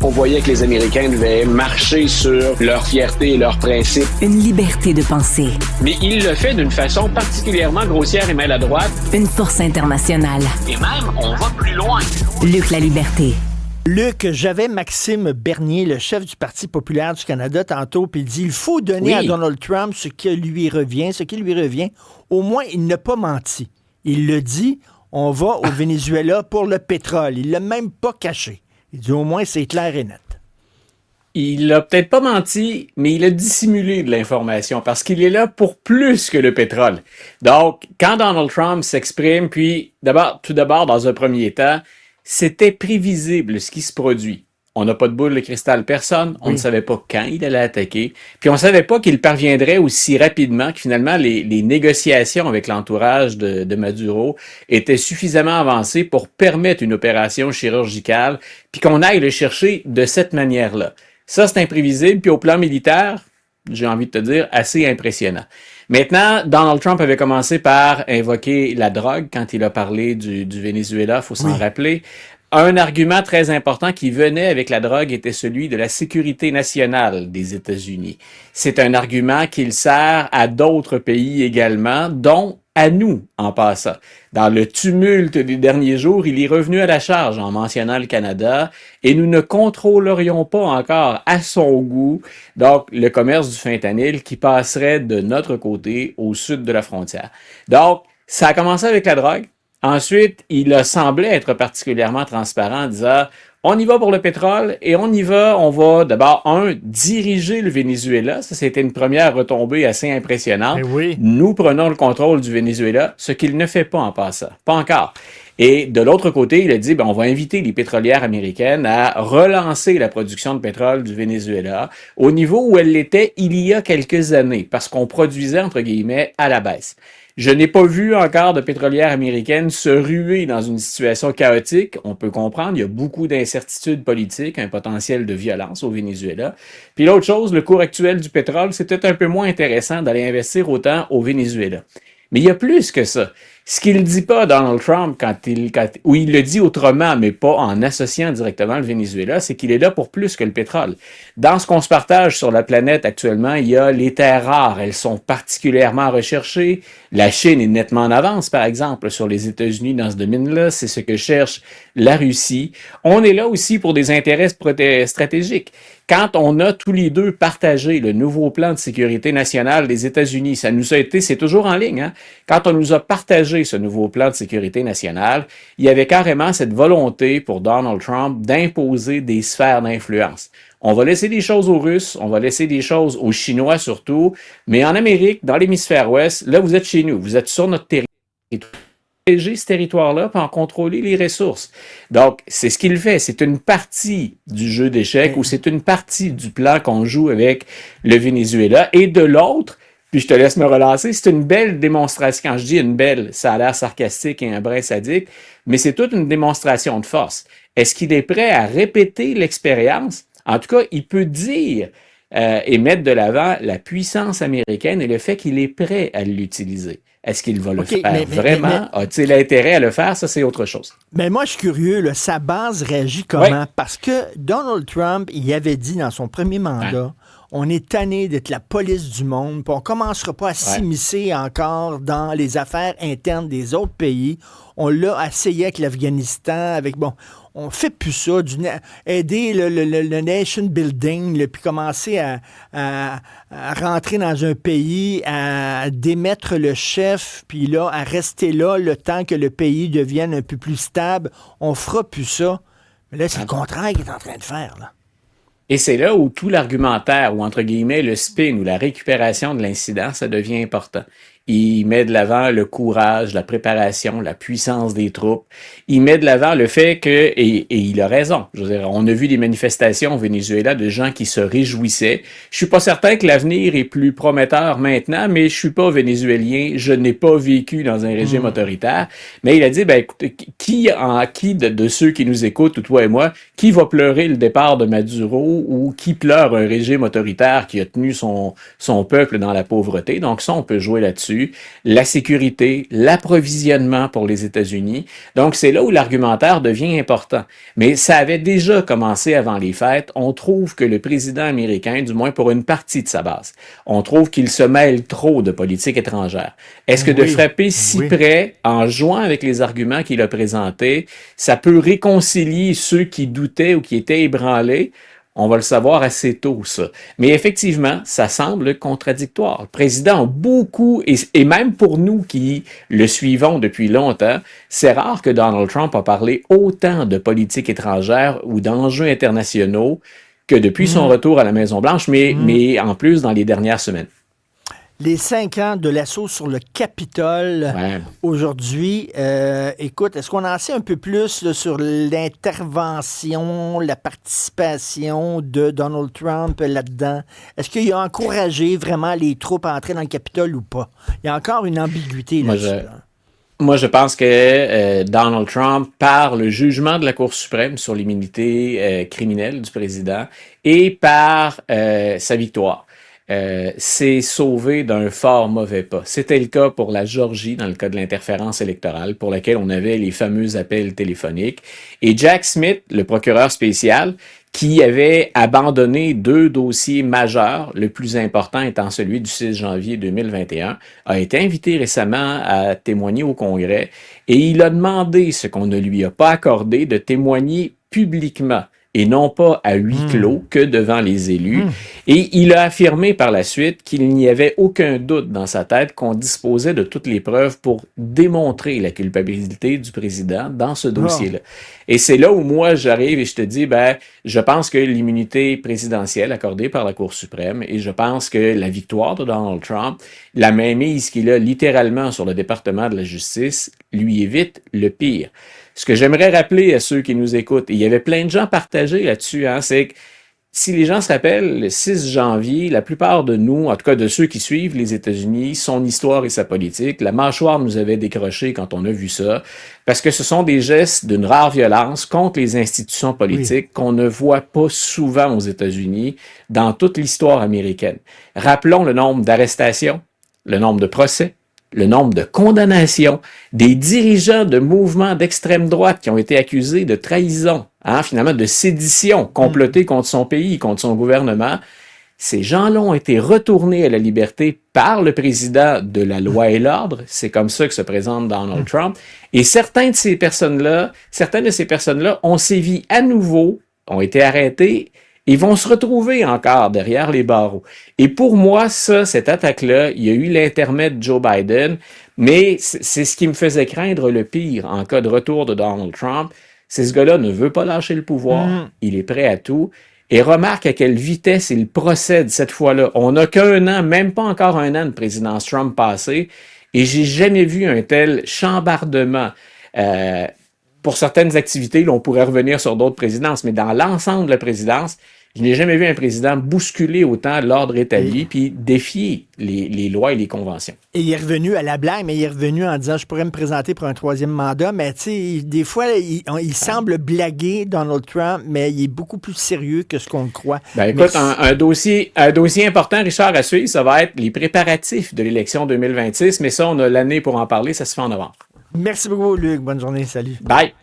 On voyait que les Américains devaient marcher sur leur fierté et leurs principes. Une liberté de penser. Mais il le fait d'une façon particulièrement grossière et maladroite. Une force internationale. Et même, on va plus loin. Luc La Liberté. Luc, j'avais Maxime Bernier, le chef du Parti populaire du Canada, tantôt, puis il dit il faut donner à Donald Trump ce qui lui revient. Au moins, il n'a pas menti. Il le dit, on va au Venezuela pour le pétrole. Il l'a même pas caché. Il dit au moins, c'est clair et net. Il a peut-être pas menti, mais il a dissimulé de l'information parce qu'il est là pour plus que le pétrole. Donc, quand Donald Trump s'exprime, puis tout d'abord, dans un premier temps, c'était prévisible ce qui se produit. On n'a pas de boule de cristal, personne. On ne savait pas quand il allait attaquer. Puis on ne savait pas qu'il parviendrait aussi rapidement que finalement les négociations avec l'entourage de Maduro étaient suffisamment avancées pour permettre une opération chirurgicale, puis qu'on aille le chercher de cette manière-là. Ça, c'est imprévisible. Puis au plan militaire, j'ai envie de te dire, assez impressionnant. Maintenant, Donald Trump avait commencé par invoquer la drogue quand il a parlé du Venezuela, il faut s'en rappeler. Un argument très important qui venait avec la drogue était celui de la sécurité nationale des États-Unis. C'est un argument qu'il sert à d'autres pays également, dont à nous en passant. Dans le tumulte des derniers jours, il est revenu à la charge en mentionnant le Canada et nous ne contrôlerions pas encore à son goût donc le commerce du fentanyl qui passerait de notre côté au sud de la frontière. Donc, ça a commencé avec la drogue. Ensuite, il a semblé être particulièrement transparent en disant on y va pour le pétrole et on va d'abord, diriger le Venezuela. Ça, c'était une première retombée assez impressionnante. Oui. Nous prenons le contrôle du Venezuela, ce qu'il ne fait pas en passant. Pas encore. Et de l'autre côté, il a dit, on va inviter les pétrolières américaines à relancer la production de pétrole du Venezuela au niveau où elle l'était il y a quelques années, parce qu'on produisait, entre guillemets, à la baisse. Je n'ai pas vu encore de pétrolières américaines se ruer dans une situation chaotique. On peut comprendre, il y a beaucoup d'incertitudes politiques, un potentiel de violence au Venezuela. Puis l'autre chose, le cours actuel du pétrole, c'est peut-être un peu moins intéressant d'aller investir autant au Venezuela. Mais il y a plus que ça. Ce qu'il ne dit pas, Donald Trump, ou il le dit autrement, mais pas en associant directement le Venezuela, c'est qu'il est là pour plus que le pétrole. Dans ce qu'on se partage sur la planète actuellement, il y a les terres rares. Elles sont particulièrement recherchées. La Chine est nettement en avance, par exemple, sur les États-Unis dans ce domaine-là. C'est ce que cherche la Russie. On est là aussi pour des intérêts stratégiques. Quand on a tous les deux partagé le nouveau plan de sécurité nationale des États-Unis, ça nous a été, c'est toujours en ligne, hein? Quand on nous a partagé ce nouveau plan de sécurité nationale, il y avait carrément cette volonté pour Donald Trump d'imposer des sphères d'influence. On va laisser des choses aux Russes, on va laisser des choses aux Chinois surtout, mais en Amérique, dans l'hémisphère ouest, là, vous êtes chez nous, vous êtes sur notre territoire. Protéger ce territoire-là pour en contrôler les ressources. Donc, c'est ce qu'il fait. C'est une partie du jeu d'échecs ou c'est une partie du plan qu'on joue avec le Venezuela. Et de l'autre, puis je te laisse me relancer, c'est une belle démonstration. Quand je dis une belle, ça a l'air sarcastique et un brin sadique, mais c'est toute une démonstration de force. Est-ce qu'il est prêt à répéter l'expérience? En tout cas, il peut dire et mettre de l'avant la puissance américaine et le fait qu'il est prêt à l'utiliser. Est-ce qu'il va le faire vraiment? A-t-il intérêt à le faire? Ça, c'est autre chose. Mais moi, je suis curieux, là, sa base réagit comment? Oui. Parce que Donald Trump, il avait dit dans son premier mandat, on est tanné d'être la police du monde, puis on ne commencera pas à s'immiscer encore dans les affaires internes des autres pays. On l'a essayé avec l'Afghanistan, on fait plus ça, aider le nation building, là, puis commencer à rentrer dans un pays, à démettre le chef, puis là, à rester là le temps que le pays devienne un peu plus stable. On fera plus ça. Mais là, c'est le contraire qu'il est en train de faire, là. Et c'est là où tout l'argumentaire, ou entre guillemets le spin, ou la récupération de l'incident, ça devient important. Il met de l'avant le courage, la préparation, la puissance des troupes. Il met de l'avant le fait que, et il a raison, je veux dire, on a vu des manifestations au Venezuela de gens qui se réjouissaient. Je suis pas certain que l'avenir est plus prometteur maintenant, mais je suis pas vénézuélien, je n'ai pas vécu dans un régime autoritaire. Mais il a dit, écoutez, qui de ceux qui nous écoutent, ou toi et moi, qui va pleurer le départ de Maduro ou qui pleure un régime autoritaire qui a tenu son peuple dans la pauvreté? Donc ça, on peut jouer là-dessus. là-dessus, la sécurité, l'approvisionnement pour les États-Unis. Donc, c'est là où l'argumentaire devient important. Mais ça avait déjà commencé avant les fêtes. On trouve que le président américain, du moins pour une partie de sa base, on trouve qu'il se mêle trop de politique étrangère. Est-ce que de frapper si près, en jouant avec les arguments qu'il a présentés, ça peut réconcilier ceux qui doutaient ou qui étaient ébranlés? On va le savoir assez tôt, ça. Mais effectivement, ça semble contradictoire. Le président a beaucoup, et même pour nous qui le suivons depuis longtemps, c'est rare que Donald Trump a parlé autant de politique étrangère ou d'enjeux internationaux que depuis son retour à la Maison-Blanche, mais en plus dans les dernières semaines. Les 5 ans de l'assaut sur le Capitole aujourd'hui, écoute, est-ce qu'on en sait un peu plus là, sur l'intervention, la participation de Donald Trump là-dedans? Est-ce qu'il a encouragé vraiment les troupes à entrer dans le Capitole ou pas? Il y a encore une ambiguïté là-dessus. Moi, je pense que Donald Trump, par le jugement de la Cour suprême sur l'immunité criminelle du président et par sa victoire, s'est sauvé d'un fort mauvais pas. C'était le cas pour la Géorgie dans le cas de l'interférence électorale pour laquelle on avait les fameux appels téléphoniques. Et Jack Smith, le procureur spécial, qui avait abandonné 2 dossiers majeurs, le plus important étant celui du 6 janvier 2021, a été invité récemment à témoigner au Congrès et il a demandé, ce qu'on ne lui a pas accordé, de témoigner publiquement et non pas à huis clos que devant les élus. Et il a affirmé par la suite qu'il n'y avait aucun doute dans sa tête qu'on disposait de toutes les preuves pour démontrer la culpabilité du président dans ce dossier-là. Et c'est là où moi j'arrive et je te dis, je pense que l'immunité présidentielle accordée par la Cour suprême et je pense que la victoire de Donald Trump, la mainmise qu'il a littéralement sur le département de la justice, lui évite le pire. Ce que j'aimerais rappeler à ceux qui nous écoutent, et il y avait plein de gens partagés là-dessus, c'est que si les gens se rappellent, le 6 janvier, la plupart de nous, en tout cas de ceux qui suivent les États-Unis, son histoire et sa politique, la mâchoire nous avait décroché quand on a vu ça, parce que ce sont des gestes d'une rare violence contre les institutions politiques qu'on ne voit pas souvent aux États-Unis dans toute l'histoire américaine. Rappelons le nombre d'arrestations, le nombre de procès, le nombre de condamnations, des dirigeants de mouvements d'extrême droite qui ont été accusés de trahison, finalement de sédition, complotés contre son pays, contre son gouvernement. Ces gens-là ont été retournés à la liberté par le président de la loi et l'ordre. C'est comme ça que se présente Donald Trump. Et certaines de ces personnes-là ont sévi à nouveau, ont été arrêtés ils vont se retrouver encore derrière les barreaux. Et pour moi, cette attaque-là, il y a eu l'intermède Joe Biden, mais c'est ce qui me faisait craindre le pire en cas de retour de Donald Trump. C'est ce gars-là ne veut pas lâcher le pouvoir, il est prêt à tout. Et remarque à quelle vitesse il procède cette fois-là. On n'a qu'un an, même pas encore un an de présidence Trump passé, et j'ai jamais vu un tel chambardement. Pour certaines activités, là, on pourrait revenir sur d'autres présidences, mais dans l'ensemble de la présidence, je n'ai jamais vu un président bousculer autant l'ordre établi puis défier les lois et les conventions. Et il est revenu à la blague, mais il est revenu en disant « Je pourrais me présenter pour un 3e mandat », mais tu sais, des fois, il semble blaguer Donald Trump, mais il est beaucoup plus sérieux que ce qu'on le croit. Écoute, un dossier important, Richard, à suivre, ça va être les préparatifs de l'élection 2026, mais ça, on a l'année pour en parler, ça se fait en novembre. Merci beaucoup, Luc. Bonne journée. Salut. Bye.